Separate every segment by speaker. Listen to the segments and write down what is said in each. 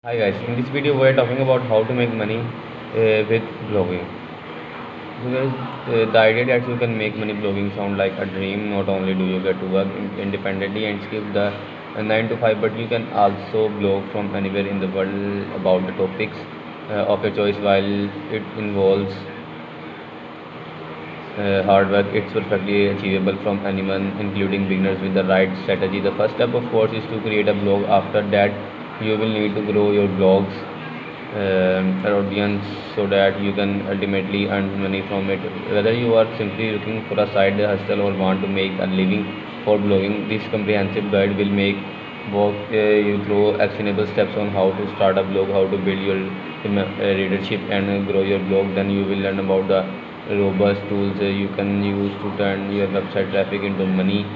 Speaker 1: Hi guys, in this video we are talking about how to make money with blogging. So guys, the idea that you can make money blogging sound like a dream. Not only do you get to work independently and skip the 9 to 5, but you can also blog from anywhere in the world about the topics of your choice. While it involves hard work, it's perfectly achievable from anyone, including beginners, with the right strategy. The first step, of course, is to create a blog. After that, you will need to grow your blog's audience so that you can ultimately earn money from it. Whether you are simply looking for a side hustle or want to make a living for blogging, this comprehensive guide will make walk you through actionable steps on how to start a blog, how to build your readership, and grow your blog. Then you will learn about the robust tools you can use to turn your website traffic into money,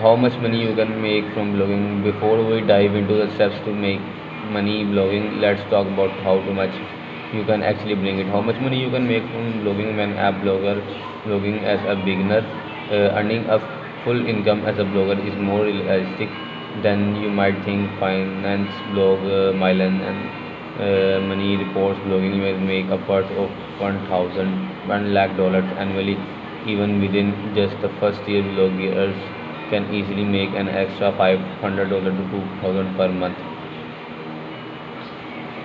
Speaker 1: how much money you can make from blogging. Before we dive into the steps to make money blogging, let's talk about how too much you can actually bring it. How much money you can make from blogging? When a blogger blogging as a beginner, earning a full income as a blogger is more realistic than you might think. Finance blog Mylan and money reports blogging may make upwards of 1,000 dollars annually. Even within just the first year, bloggers can easily make an extra $500 to 2,000 per month.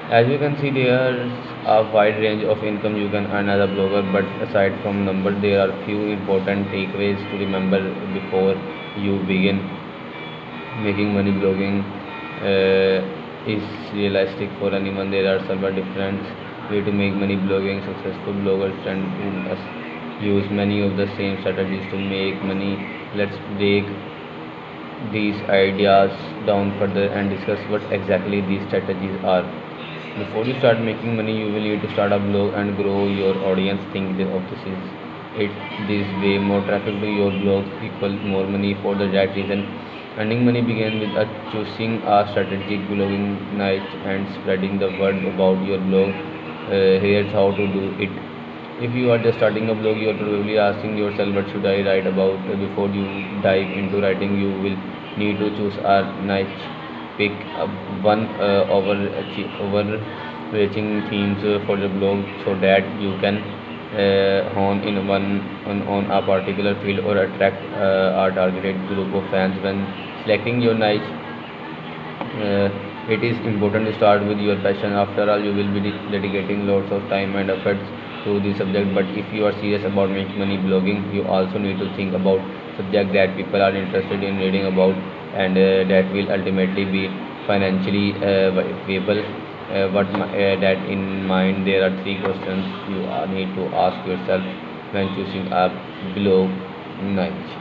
Speaker 1: As you can see, there's a wide range of income you can earn as a blogger, but aside from numbers, there are few important takeaways to remember before you begin making money. Blogging is realistic for anyone. There are several different way to make money blogging. Successful bloggers tend to use many of the same strategies to make money. Let's break these ideas down further and discuss what exactly these strategies are. Before you start making money, you will need to start a blog and grow your audience. Think of this is it this way: more traffic to your blog equal more money. For the right reason, earning money begins with choosing a strategic blogging niche and spreading the word about your blog. Here's how to do it. If you are just starting a blog, you are probably asking yourself, what should I write about? Before you dive into writing, you will need to choose a niche. Pick one overreaching themes for the blog so that you can hone in on a particular field or attract a targeted group of fans. When selecting your niche, uh, it is important to start with your passion. After all, you will be dedicating lots of time and efforts to the subject. But if you are serious about making money blogging, you also need to think about subject that people are interested in reading about, and that will ultimately be financially viable. That in mind, there are three questions you need to ask yourself when choosing a blog niche.